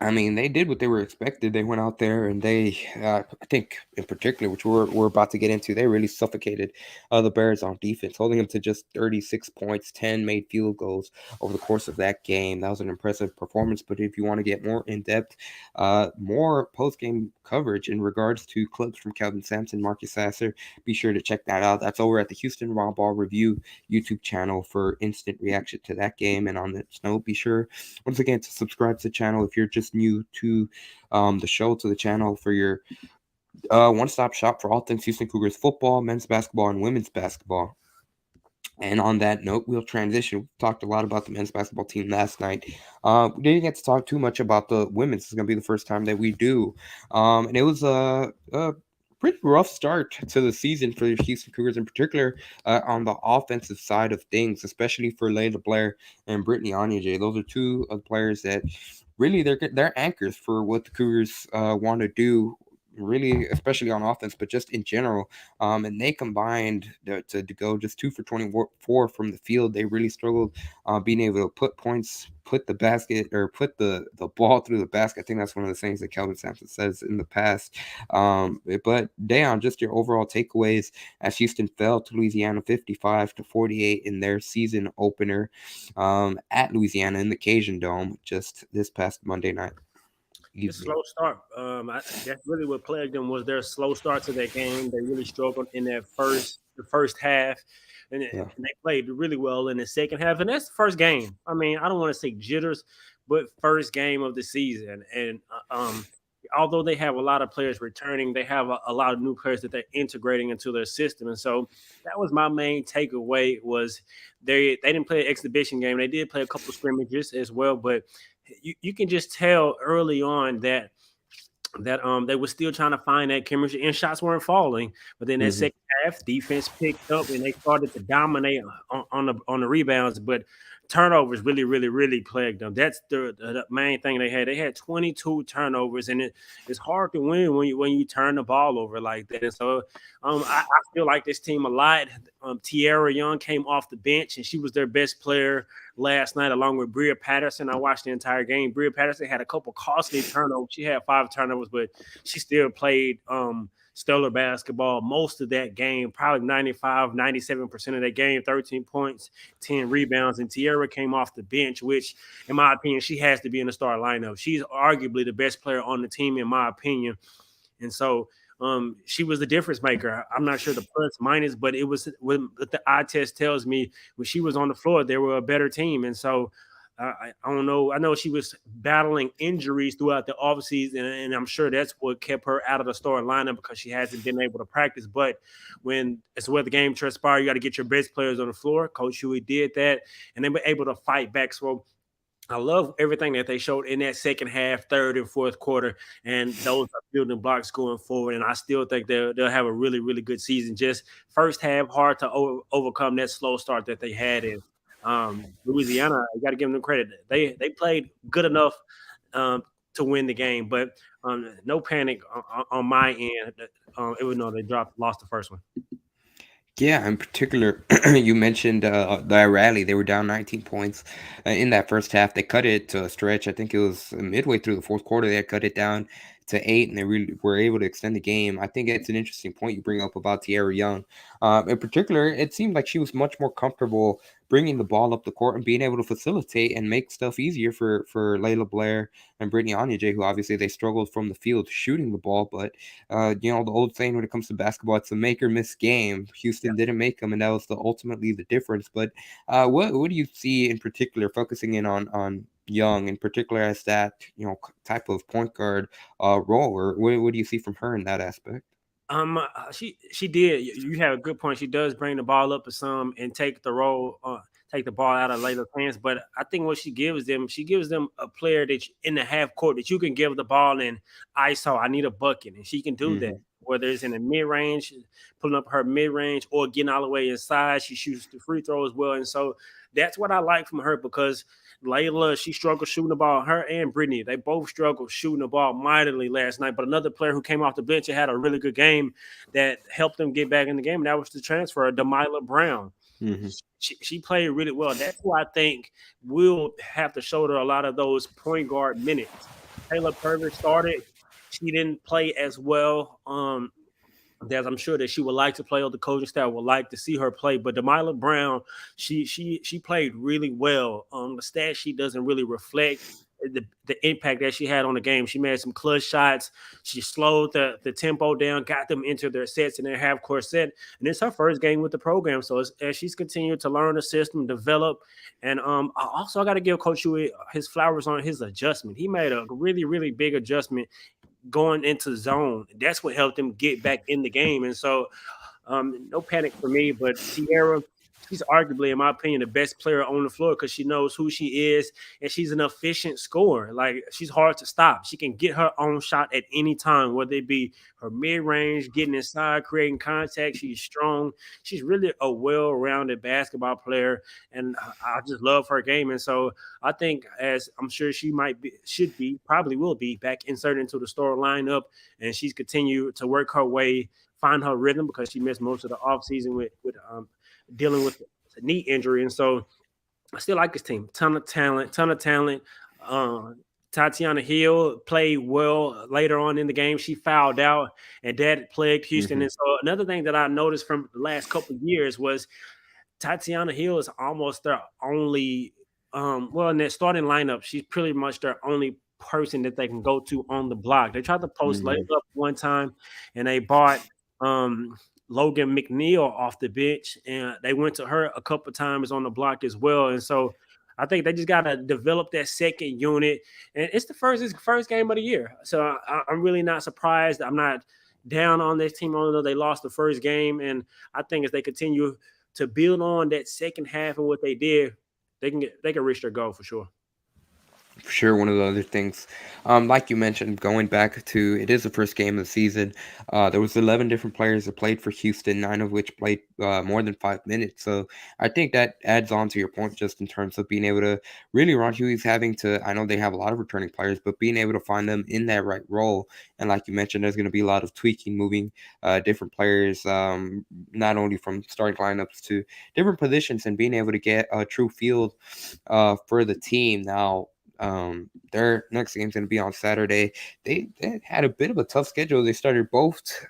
I mean, they did what they were expected. They went out there and they, I think in particular, which we're about to get into, they really suffocated the Bears on defense, holding them to just 36 points, 10 made field goals over the course of that game. That was an impressive performance. But if you want to get more in-depth, more post-game coverage in regards to clips from Kelvin Sampson, Marcus Sasser, be sure to check that out. That's over at the Houston Raw Ball Review YouTube channel for instant reaction to that game. And on that note, be sure once again to subscribe to the channel if you're just new to the show, to the channel, for your one-stop shop for all things Houston Cougars football, men's basketball, and women's basketball. And on that note, we'll transition. We talked a lot about the men's basketball team last night. We didn't get to talk too much about the women's. This is going to be the first time that we do. And it was a pretty rough start to the season for the Houston Cougars, in particular on the offensive side of things, especially for Layla Blair and Brittany Anyajay. Those are 2 of the players that really they're anchors for what the Cougars want to do, really, especially on offense, but just in general. And they combined to go just 2 for 24 from the field. They really struggled being able to put points, put the basket, or put the ball through the basket. I think that's one of the things that Kelvin Sampson says in the past. But Da'Yon, just your overall takeaways as Houston fell to Louisiana 55-48 in their season opener at Louisiana in the Cajun Dome just this past Monday night. A slow start. That's really what plagued them, was their slow start to that game. They really struggled in the first half, and they played really well in the second half. And that's the first game. I mean, I don't want to say jitters, but first game of the season. And although they have a lot of players returning, they have a lot of new players that they're integrating into their system. And so that was my main takeaway, was they didn't play an exhibition game. They did play a couple of scrimmages as well, but you can just tell early on that they were still trying to find that chemistry, and shots weren't falling. But then that second half, defense picked up and they started to dominate on the rebounds. But turnovers really plagued them. That's the main thing they had. They had 22 turnovers, and it's hard to win when you turn the ball over like that. And so I feel like this team a lot. Tierra Young came off the bench, and she was their best player last night, along with Bria Patterson. I watched the entire game. Bria Patterson had a couple costly turnovers. She had 5 turnovers, but she still played stellar basketball most of that game, probably 97% of that game, 13 points, 10 rebounds. And Tierra came off the bench, which, in my opinion, she has to be in the start lineup. She's arguably the best player on the team, in my opinion. And so she was the difference maker. I'm not sure the plus minus, but it was what the eye test tells me. When she was on the floor, they were a better team. And so I don't know. I know she was battling injuries throughout the offseason, and I'm sure that's what kept her out of the starting lineup, because she hasn't been able to practice. But when it's where the game transpired, you got to get your best players on the floor. Coach Huey did that, and they were able to fight back. So I love everything that they showed in that second half, third and fourth quarter, and those are building blocks going forward. And I still think they'll have a really good season. Just first half, hard to overcome that slow start that they had in Louisiana. You got to give them credit. They played good enough to win the game, but no panic on my end. Even though they lost the first one. Yeah, in particular, you mentioned the rally. They were down 19 points in that first half. They cut it to a stretch. I think it was midway through the fourth quarter. They had cut it down to 8, and they really were able to extend the game. I think it's an interesting point you bring up about Tierra Young. In particular, it seemed like she was much more comfortable bringing the ball up the court and being able to facilitate and make stuff easier for Layla Blair and Brittany Anyajay, who obviously they struggled from the field shooting the ball. But, the old saying when it comes to basketball, it's a make or miss game. Houston didn't make them, and that was ultimately the difference. But what do you see in particular, focusing in on Young in particular as that type of point guard role, or what do you see from her in that aspect? She did. You have a good point. She does bring the ball up to some and take the role, take the ball out of Layla's hands. But I think what she gives them a player that in the half court that you can give the ball and ISO. I need a bucket, and she can do that. Whether it's in the mid range, pulling up her mid range, or getting all the way inside, she shoots the free throw as well. And so that's what I like from her because Layla, she struggled shooting the ball. Her and Brittany, they both struggled shooting the ball mightily last night. But another player who came off the bench and had a really good game that helped them get back in the game, and that was the transfer, Da'Yon Brown. She played really well. That's who I think will have to shoulder a lot of those point guard minutes. Taylor Purvis started. She didn't play as well. That I'm sure that she would like to play, or the coaching staff would like to see her play. But Da'Yon Brown, she played really well. The stat sheet doesn't really reflect the impact that she had on the game. She made some clutch shots. She slowed the tempo down, got them into their sets in their half-court set. And it's her first game with the program. So as she's continued to learn the system, develop, and I got to give Coach Huey his flowers on his adjustment. He made a really, really big adjustment going into zone. That's what helped them get back in the game. And so no panic for me, but Sierra, she's arguably, in my opinion, the best player on the floor because she knows who she is and she's an efficient scorer. Like, she's hard to stop. She can get her own shot at any time, whether it be her mid-range, getting inside, creating contact. She's strong. She's really a well-rounded basketball player, and I just love her game. And so I think, as I'm sure she probably will be back inserted into the store lineup, and she's continued to work her way, find her rhythm because she missed most of the offseason with dealing with a knee injury. And so I still like this team. Ton of talent. Tatiana Hill played well later on in the game. She fouled out, and that plagued Houston. And so another thing that I noticed from the last couple of years was Tatiana Hill is almost their only in their starting lineup, she's pretty much their only person that they can go to on the block. They tried to post Layla one time, and they bought Logan McNeil off the bench, and they went to her a couple of times on the block as well. And so I think they just got to develop that second unit. And it's the first game of the year. So I'm really not surprised. I'm not down on this team, although they lost the first game. And I think as they continue to build on that second half and what they did, they can reach their goal for sure. For sure, one of the other things, like you mentioned, going back to it is the first game of the season. There was 11 different players that played for Houston, 9 of which played more than 5 minutes. So I think that adds on to your point, just in terms of being able to really, Ron Huey's having to. I know they have a lot of returning players, but being able to find them in that right role. And like you mentioned, there's going to be a lot of tweaking, moving different players, not only from starting lineups to different positions, and being able to get a true field for the team now. Their next game's going to be on Saturday. They had a bit of a tough schedule. They started both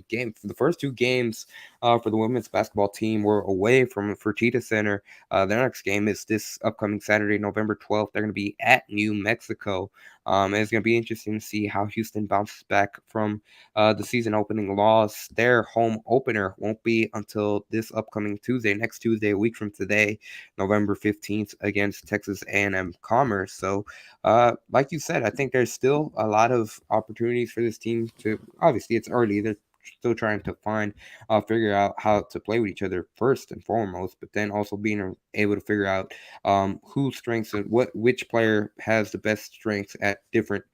games. The first 2 games for the women's basketball team were away from Fertitta Center. Their next game is this upcoming Saturday, November 12th. They're going to be at New Mexico. And it's going to be interesting to see how Houston bounces back from the season opening loss. Their home opener won't be until this upcoming Tuesday, next Tuesday, a week from today, November 15th, against Texas A&M Commerce. So, like you said, I think there's still a lot of opportunities for this team to, obviously it's early, they're still trying to figure out how to play with each other first and foremost, but then also being able to figure out whose strengths and which player has the best strengths at different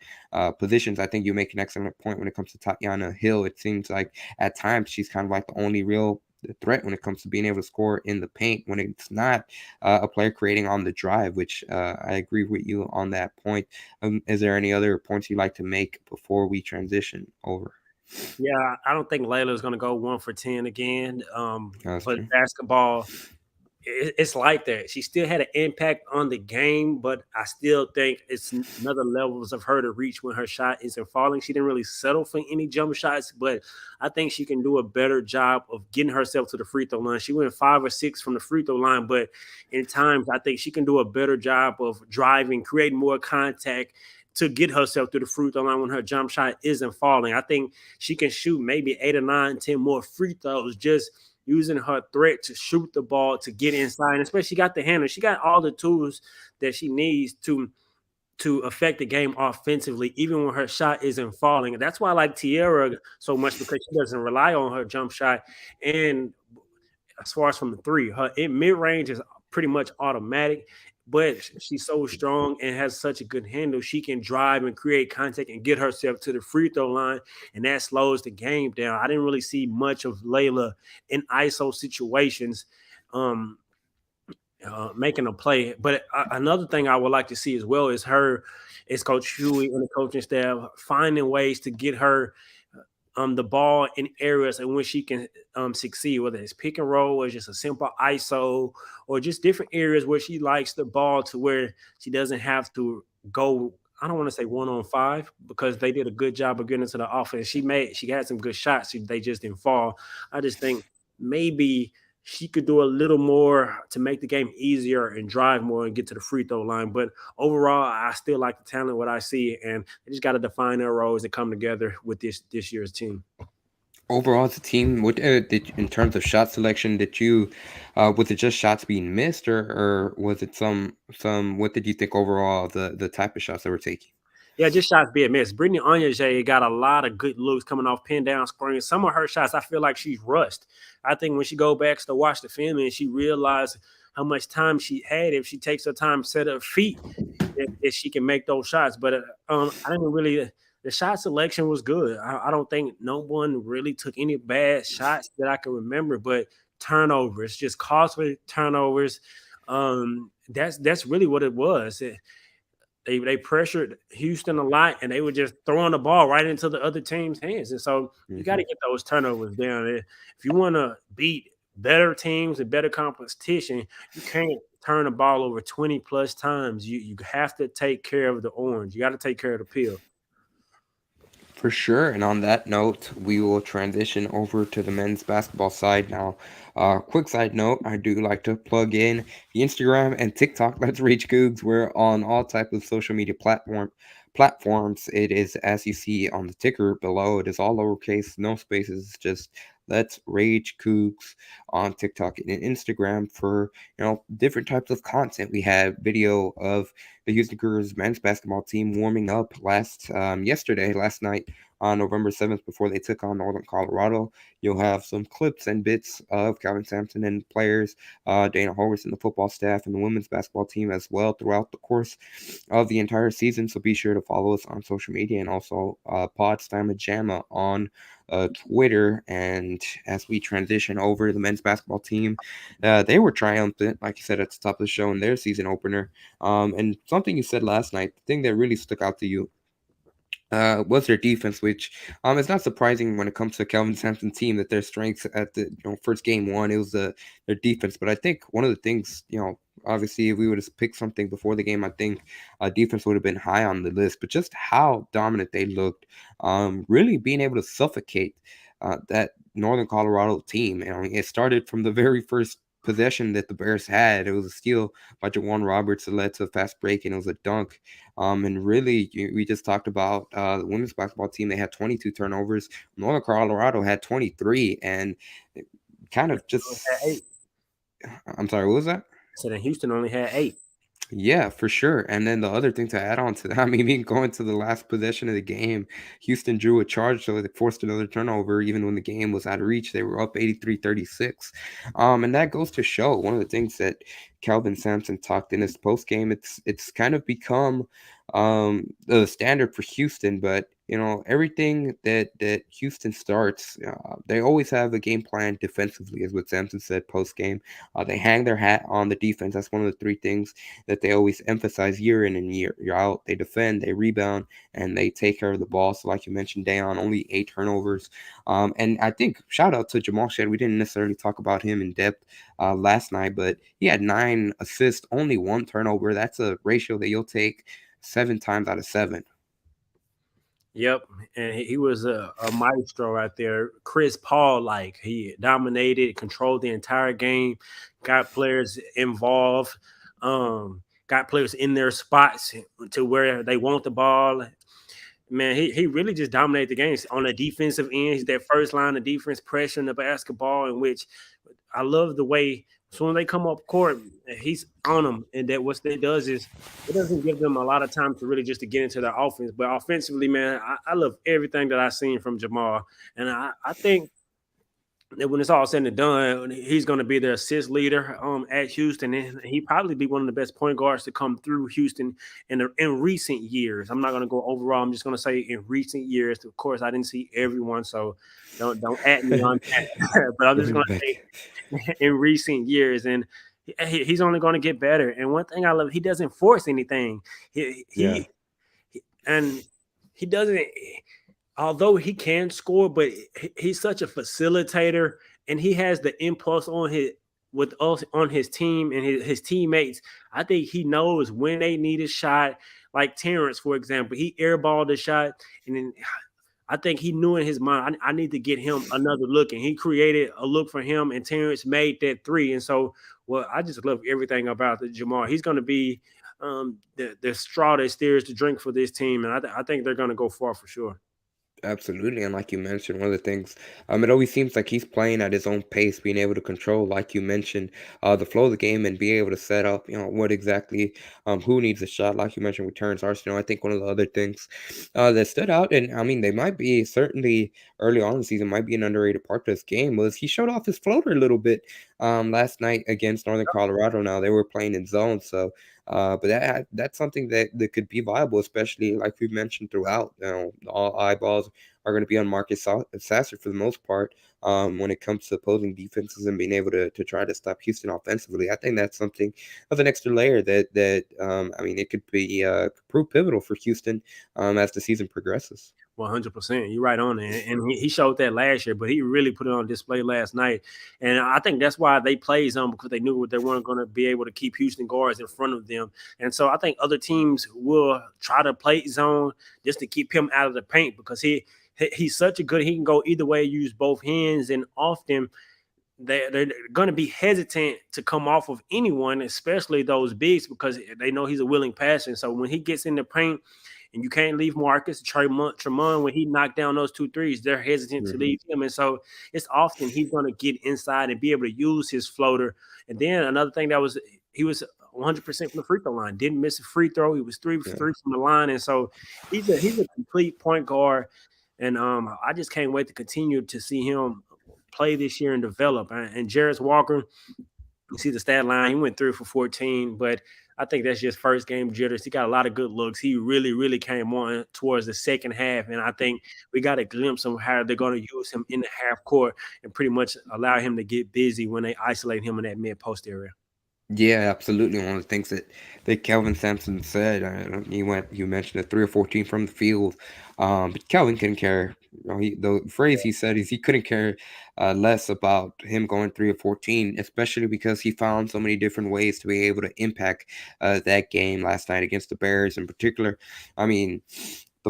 positions. I think you make an excellent point when it comes to Tatiana Hill. It seems like at times she's kind of like the only real threat when it comes to being able to score in the paint when it's not a player creating on the drive, which I agree with you on that point. Is there any other points you'd like to make before we transition over? Yeah, I don't think Layla is going to go 1 for 10 again. But true. basketball, it's like that. She still had an impact on the game, but I still think it's another levels of her to reach when her shot isn't falling. She didn't really settle for any jump shots, but I think she can do a better job of getting herself to the free throw line. She went 5 or 6 from the free throw line, but in times I think she can do a better job of driving, creating more contact to get herself to the free throw line when her jump shot isn't falling. I think she can shoot maybe 8 or 9, 10 more free throws just using her threat to shoot the ball, to get inside, and especially she got the handle. She got all the tools that she needs to to affect the game offensively, even when her shot isn't falling. And that's why I like Tierra so much, because she doesn't rely on her jump shot. And as far as from the three, her mid-range is pretty much automatic, but she's so strong and has such a good handle. She can drive and create contact and get herself to the free throw line, and that slows the game down. I didn't really see much of Layla in ISO situations. Making a play. But another thing I would like to see as well is Coach Huey and the coaching staff finding ways to get her the ball in areas in which she can succeed, whether it's pick and roll or just a simple ISO or just different areas where she likes the ball to where she doesn't have to go. I don't want to say 1-on-5 because they did a good job of getting into the offense. She had some good shots. They just didn't fall. I just think maybe she could do a little more to make the game easier and drive more and get to the free throw line. But overall, I still like the talent, what I see, and they just got to define their roles and come together with this year's team. Overall, as a team, what in terms of shot selection, was it just shots being missed, or was it some? What did you think overall the type of shots they were taking? Yeah, just shots being missed. Brittany Onyeje got a lot of good looks coming off pin down screens. Some of her shots, I feel like she's rushed. I think when she go back to watch the film and she realized how much time she had, if she takes her time, set her feet, if she can make those shots. But I didn't really. The shot selection was good. I don't think no one really took any bad shots that I can remember. But turnovers, just costly turnovers. That's really what it was. They pressured Houston a lot, and they were just throwing the ball right into the other team's hands. And so you got to get those turnovers down. If you want to beat better teams and better competition, you can't turn the ball over 20-plus times. You have to take care of the orange. You got to take care of the peel. For sure. And on that note, we will transition over to the men's basketball side now. Quick side note, I do like to plug in the Instagram and TikTok. Let's Reach Cougs. We're on all type of social media platforms. It is, as you see on the ticker below, it is all lowercase, no spaces, just Let's Rage Cougs on TikTok and Instagram for different types of content. We have video of the Houston Cougars men's basketball team warming up last night on November 7th before they took on Northern Colorado. You'll have some clips and bits of Calvin Sampson and players, Dana Horwitz and the football staff and the women's basketball team as well throughout the course of the entire season. So be sure to follow us on social media and also Pawd Slama Jama on Twitter. And as we transition over to the men's basketball team, they were triumphant, like you said at the top of the show, in their season opener. And something you said last night, the thing that really stuck out to you was their defense, which it's not surprising when it comes to Calvin Sampson's team that their strengths at the first game one, it was their defense. But I think one of the things, obviously if we would have picked something before the game, I think defense would have been high on the list. But just how dominant they looked, really being able to suffocate that Northern Colorado team. It started from the very first possession that the Bears had. It was a steal by Jawan Roberts that led to a fast break, and it was a dunk. And really, we just talked about the women's basketball team. They had 22 turnovers. Northern Colorado had 23, and kind of just. I'm sorry, what was that? I said Houston only had 8. Yeah, for sure. And then the other thing to add on to that, even going to the last possession of the game, Houston drew a charge, so they forced another turnover. Even when the game was out of reach, they were up 83-36. And that goes to show one of the things that Calvin Sampson talked in his post game. It's kind of become the standard for Houston, but everything that Houston starts, they always have a game plan defensively, is what Sampson said post game. They hang their hat on the defense. That's one of the 3 things that they always emphasize year in and year out. They defend, they rebound, and they take care of the ball. So like you mentioned, Da'Yon, only 8 turnovers. And I think shout out to Jamal Shead. We didn't necessarily talk about him in depth last night, but he had 9 assists, only 1 turnover. That's a ratio that you'll take 7 times out of 7. Yep, and he was a maestro out there. Chris Paul, he dominated, controlled the entire game, got players involved, got players in their spots to where they want the ball. Man, he really just dominated the game on the defensive end. He's that first line of defense, pressuring the basketball, in which I love the way So when they come up court, he's on them, and that what they does is it doesn't give them a lot of time to really just to get into their offense. But offensively, man, I love everything that I've seen from Jamal, and I think that when it's all said and done, he's going to be their assist leader at Houston, and he probably be one of the best point guards to come through Houston in recent years. I'm not going to go overall. I'm just going to say in recent years. Of course, I didn't see everyone, so don't at me on that. But I'm just going to say in recent years, and he's only going to get better. And one thing I love, he doesn't force anything. He and he doesn't. Although he can score, but he's such a facilitator, and he has the impulse on his team and his teammates. I think he knows when they need a shot. Like Terrence, for example, he airballed a shot, and then I think he knew in his mind, I need to get him another look, and he created a look for him, and Terrence made that three. And so, well, I just love everything about the Jamal. He's going to be the straw that steers the drink for this team, and I think they're going to go far for sure. Absolutely, and like you mentioned, one of the things, it always seems like he's playing at his own pace, being able to control, like you mentioned, the flow of the game and be able to set up, what exactly, who needs a shot, like you mentioned with Terrence Arsenal. I think one of the other things that stood out, and I mean, they might be certainly early on in the season, might be an underrated part of this game, was he showed off his floater a little bit last night against Northern Colorado. Now they were playing in zone, so. But that's something that could be viable, especially like we've mentioned throughout. All eyeballs are going to be on Marcus Sasser for the most part when it comes to opposing defenses and being able to try to stop Houston offensively. I think that's something of an extra layer that I mean, it could be prove pivotal for Houston as the season progresses. 100%. You're right on it. And he showed that last year, but he really put it on display last night. And I think that's why they played zone, because they knew they weren't going to be able to keep Houston guards in front of them. And so I think other teams will try to play zone just to keep him out of the paint, because he's such a good, he can go either way, use both hands, and often they're going to be hesitant to come off of anyone, especially those bigs, because they know he's a willing passer. So when he gets in the paint, and you can't leave Marcus, Tremont, when he knocked down those 2 threes, they're hesitant to leave him. And so it's often he's going to get inside and be able to use his floater. And then another thing he was 100% from the free throw line, didn't miss a free throw. He was 3 for 3 from the line. And so he's a complete point guard. And I just can't wait to continue to see him play this year and develop. And Jarris Walker, you see the stat line, he went 3 for 14, but I think that's just first game jitters. He got a lot of good looks. He really, really came on towards the second half, and I think we got a glimpse of how they're going to use him in the half court and pretty much allow him to get busy when they isolate him in that mid-post area. Yeah, absolutely. One of the things that Kelvin Sampson said, you mentioned the 3 or 14 from the field, but Kelvin couldn't care. The phrase he said is he couldn't care less about him going 3 or 14, especially because he found so many different ways to be able to impact that game last night against the Bears in particular. I mean,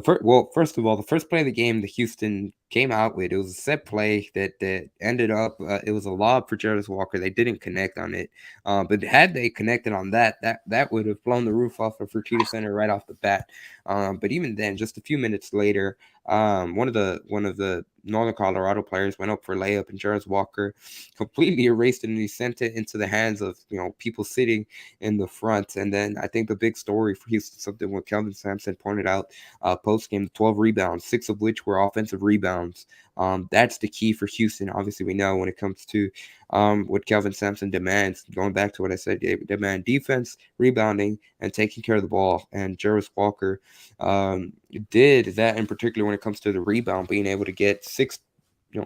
first of all, the first play of the game, the Houston came out with, it was a set play that ended up, it was a lob for Jarris Walker. They didn't connect on it, but had they connected on that would have blown the roof off of Fertitta Center right off the bat. But even then, just a few minutes later, one of the Northern Colorado players went up for a layup, and Jarris Walker completely erased it, and he sent it into the hands of people sitting in the front. And then I think the big story for Houston, something what Kelvin Sampson pointed out post game, 12 rebounds, 6 of which were offensive rebounds. That's the key for Houston. Obviously, we know when it comes to what Kelvin Sampson demands, going back to what I said, they demand defense, rebounding, and taking care of the ball. And Jarris Walker did that in particular when it comes to the rebound, being able to get 6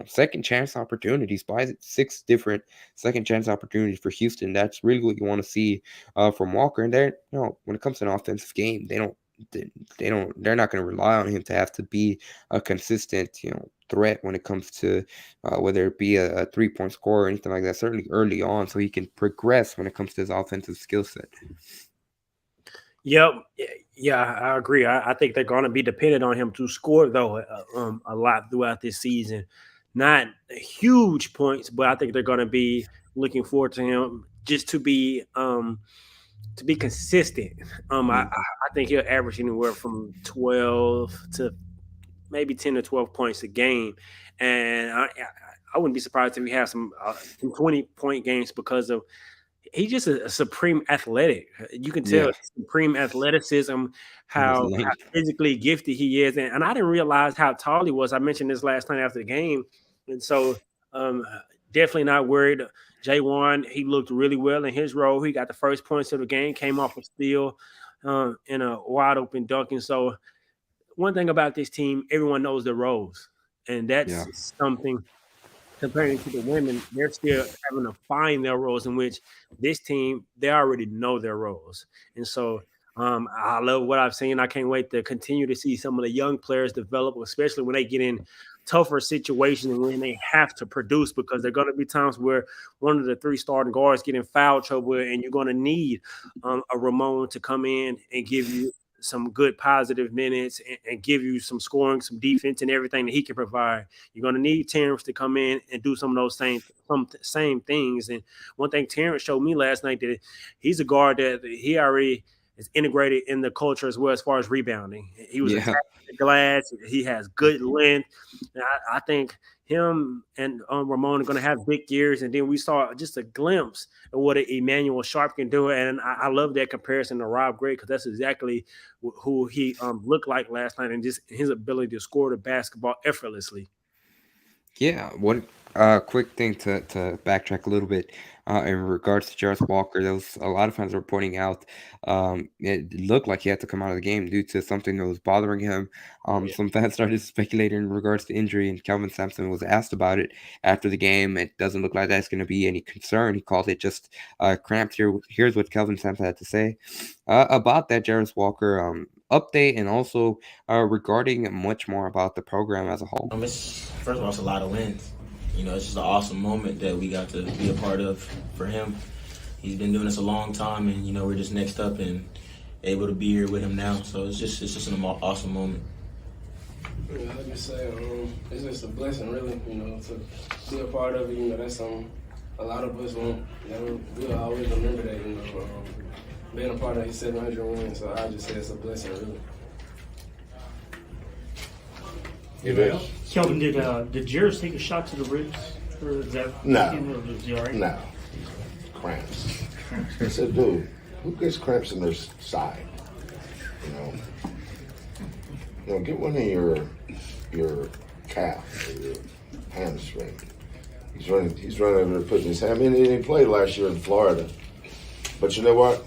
second chance opportunities, 6 different second chance opportunities for Houston. That's really what you want to see from Walker. And they're, when it comes to an offensive game, they're not going to rely on him to have to be a consistent, threat when it comes to whether it be a 3-point scorer or anything like that, certainly early on, so he can progress when it comes to his offensive skill set. Yep. Yeah, I agree. I think they're going to be dependent on him to score, though, a lot throughout this season. Not huge points, but I think they're going to be looking forward to him just to be consistent. I think he'll average anywhere from 12 to maybe 10 to 12 points a game. And I wouldn't be surprised if he has some 20-point games because of he's just a supreme athletic. You can tell supreme athleticism, how physically gifted he is. And I didn't realize how tall he was. I mentioned this last night after the game. And so definitely not worried. J1, he looked really well in his role. He got the first points of the game, came off a steal in a wide open dunk. And so one thing about this team, everyone knows their roles. And that's something comparing to the women, they're still having to find their roles, in which this team, they already know their roles. And so I love what I've seen. I can't wait to continue to see some of the young players develop, especially when they get in tougher situations and when they have to produce, because there are going to be times where one of the 3 starting guards get in foul trouble, and you're going to need a Ramon to come in and give you some good positive minutes and give you some scoring, some defense, and everything that he can provide. You're going to need Terrence to come in and do some of those same things. And one thing Terrence showed me last night, that he's a guard that he already is integrated in the culture as well, as far as rebounding. He was attacking the glass. He has good length. And I think him and Ramon are going to have big years. And then we saw just a glimpse of what Emmanuel Sharp can do. And I love that comparison to Rob Gray, because that's exactly who he looked like last night, and just his ability to score the basketball effortlessly. Yeah, one quick thing to backtrack a little bit in regards to Jarvis Walker. There was a lot of fans were pointing out it looked like he had to come out of the game due to something that was bothering him. Some fans started speculating in regards to injury, and Kelvin Sampson was asked about it after the game. It doesn't look like that's going to be any concern. He called it just cramps. Here's what Kelvin Sampson had to say about that Jarvis Walker update, and also regarding much more about the program as a whole. First of all, it's a lot of wins. It's just an awesome moment that we got to be a part of for him. He's been doing this a long time, and we're just next up and able to be here with him now. So it's just an awesome moment. Yeah, like I said, it's just a blessing, really. To be a part of it. That's something a lot of us won't. We'll always remember that. Being a part of his 700 wins. So I just say it's a blessing, really. It is. Kelvin, did Jarvis take a shot to the ribs? Or is that No. Cramps. I said, dude, who gets cramps in their side? Get one in your calf or your hamstring. He's running over there putting his hand. I mean, he played last year in Florida. But you know what?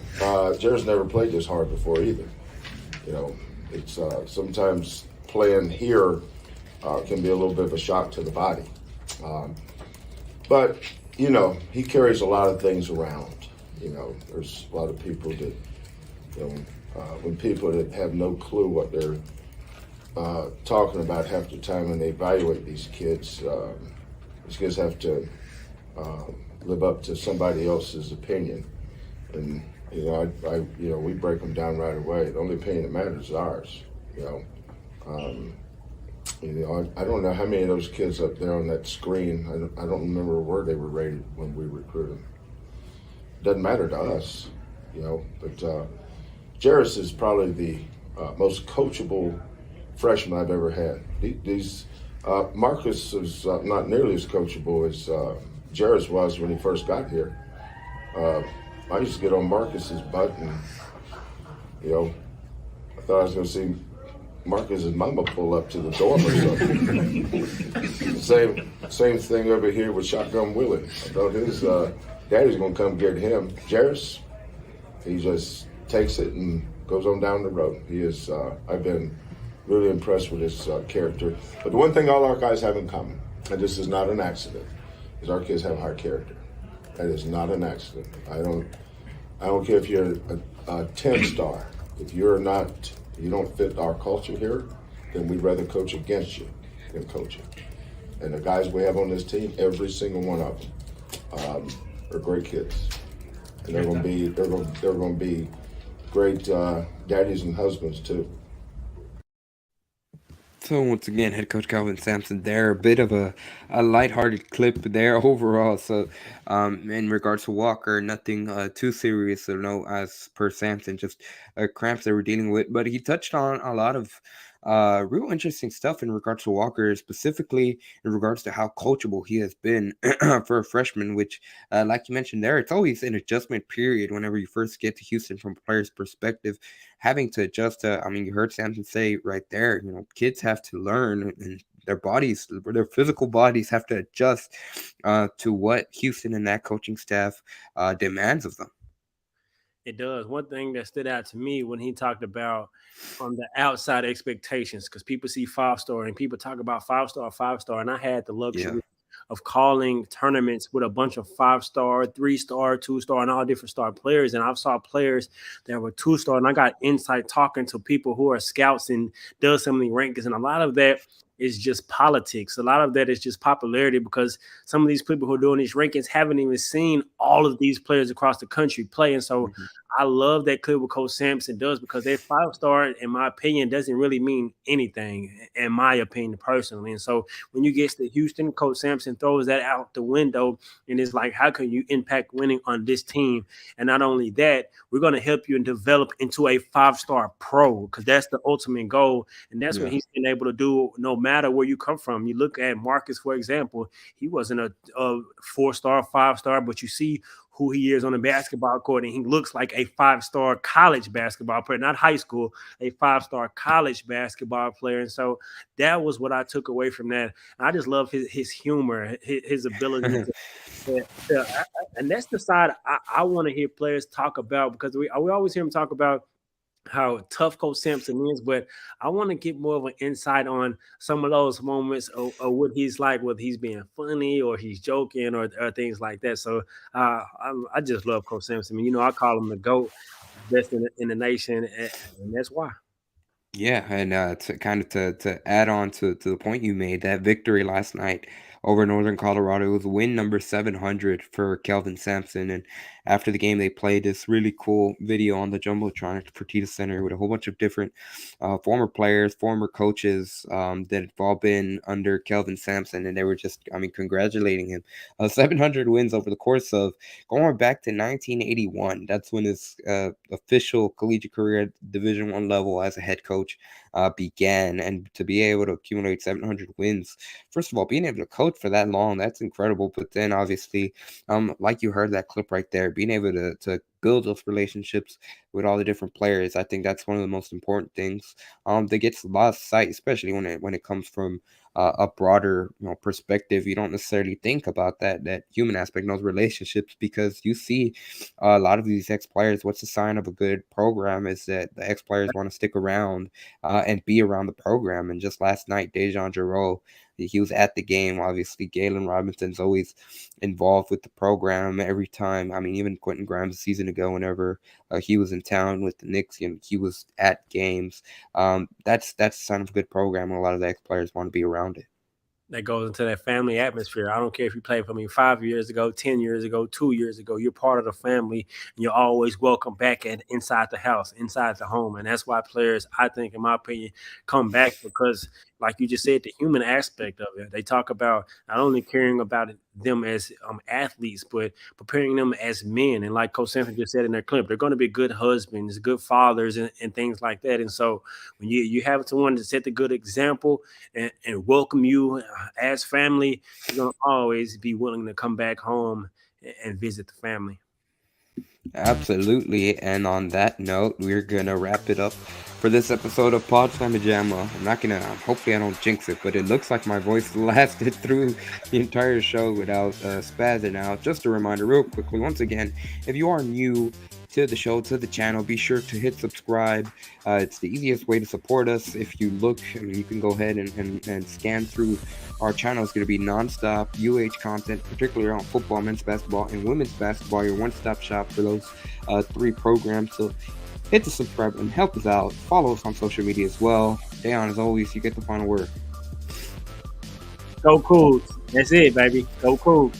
Jarvis never played this hard before either. It's sometimes playing here can be a little bit of a shock to the body. But he carries a lot of things around. There's a lot of people that, when people that have no clue what they're talking about half the time when they evaluate these kids have to live up to somebody else's opinion. And we break them down right away. The only opinion that matters is ours. I don't know how many of those kids up there on that screen. I don't remember where they were rated when we recruited them. Doesn't matter to us, But Jarvis is probably the most coachable freshman I've ever had. Marcus is not nearly as coachable as Jarvis was when he first got here. I used to get on Marcus's butt, and I thought I was going to see Marcus's mama pull up to the dorm or something. Same thing over here with Shotgun Willie. I thought his daddy's going to come get him. Jarvis, he just takes it and goes on down the road. He is. I've been really impressed with his character. But the one thing all our guys have in common, and this is not an accident, is our kids have high character. That is not an accident. I don't care if you're a 10-star. If you don't fit our culture here, then we'd rather coach against you than coach you. And the guys we have on this team, every single one of them, are great kids, and they're going to be great daddies and husbands too. So once again, head coach Kelvin Sampson there, a bit of a lighthearted clip there overall. So in regards to Walker, nothing too serious, as per Sampson, just cramps they were dealing with. But he touched on a lot of Real interesting stuff in regards to Walker, specifically in regards to how coachable he has been for a freshman, which, like you mentioned there, it's always an adjustment period whenever you first get to Houston from a player's perspective, having to adjust to, I mean, you heard Samson say right there, kids have to learn, and their bodies, their physical bodies have to adjust to what Houston and that coaching staff demands of them. It does. One thing that stood out to me when he talked about on the outside expectations, because people see 5-star and people talk about 5-star, and I had the luxury of calling tournaments with a bunch of 5-star, 3-star, 2-star, and all different star players. And I saw players that were 2-star, and I got insight talking to people who are scouts and does some of the rankings. And a lot of that is just politics. A lot of that is just popularity, because some of these people who are doing these rankings haven't even seen all of these players across the country play. And so I love that clip what Coach Sampson does, because that 5-star, in my opinion, doesn't really mean anything, in my opinion, personally. And so when you get to Houston, Coach Sampson throws that out the window, and it's like, how can you impact winning on this team? And not only that, we're going to help you and develop into a 5-star pro, because that's the ultimate goal. And that's what he's been able to do no matter where you come from. You look at Marcus, for example, he wasn't a 4-star, 5-star, but you see who he is on the basketball court, and he looks like a 5-star college basketball player, not high school, a 5-star college basketball player. And so that was what I took away from that. I just love his humor, his ability and that's the side I want to hear players talk about, because we always hear them talk about how tough Coach Sampson is, but I want to get more of an insight on some of those moments, or what he's like, whether he's being funny or he's joking or things like that. So I just love Coach Sampson. I mean, I call him the GOAT, best in the nation, and that's why. Yeah, and to add on to the point you made, that victory last night over Northern Colorado, it was win number 700 for Kelvin Sampson. And after the game, they played this really cool video on the Jumbotron at the Fertitta Center with a whole bunch of different former players, former coaches that have all been under Kelvin Sampson, and they were just, congratulating him. 700 wins over the course of going back to 1981. That's when his official collegiate career at Division I level as a head coach began. And to be able to accumulate 700 wins, first of all, being able to coach for that long, that's incredible. But then obviously, like you heard that clip right there, being able to build those relationships with all the different players, I think that's one of the most important things that gets lost sight, especially when it comes from a broader perspective. You don't necessarily think about that human aspect in those relationships, because you see a lot of these ex-players, what's the sign of a good program is that the ex-players want to stick around and be around the program. And just last night, Da'Yon Dunlap, he was at the game. Obviously, Galen Robinson's always involved with the program every time. I mean, even Quentin Grimes a season ago, whenever he was in town with the Knicks, he was at games. That's a sign of a good program, and a lot of the ex-players want to be around it. That goes into that family atmosphere. I don't care if you played for me 5 years ago, 10 years ago, 2 years ago. You're part of the family, and you're always welcome back inside the house, inside the home. And that's why players, I think, in my opinion, come back, because, like you just said, the human aspect of it. They talk about not only caring about them as athletes, but preparing them as men. And like Coach Sampson just said in their clip, they're going to be good husbands, good fathers, and things like that. And so when you have someone to set the good example and welcome you as family, you're going to always be willing to come back home and visit the family. Absolutely. And on that note, we're gonna wrap it up for this episode of Pawd Slama Jama. I'm not gonna, hopefully I don't jinx it, but it looks like my voice lasted through the entire show without spazzing out. Just a reminder real quickly, once again, if you are new to the show, to the channel, be sure to hit subscribe. It's the easiest way to support us. If you look, you can go ahead and scan through our channel. It's going to be nonstop content, particularly around football, men's basketball, and women's basketball. Your one-stop shop for those 3 programs. So hit the subscribe and help us out. Follow us on social media as well. Da'Yon, as always, you get the final word. Go Cougs. That's it, baby. Go Cougs.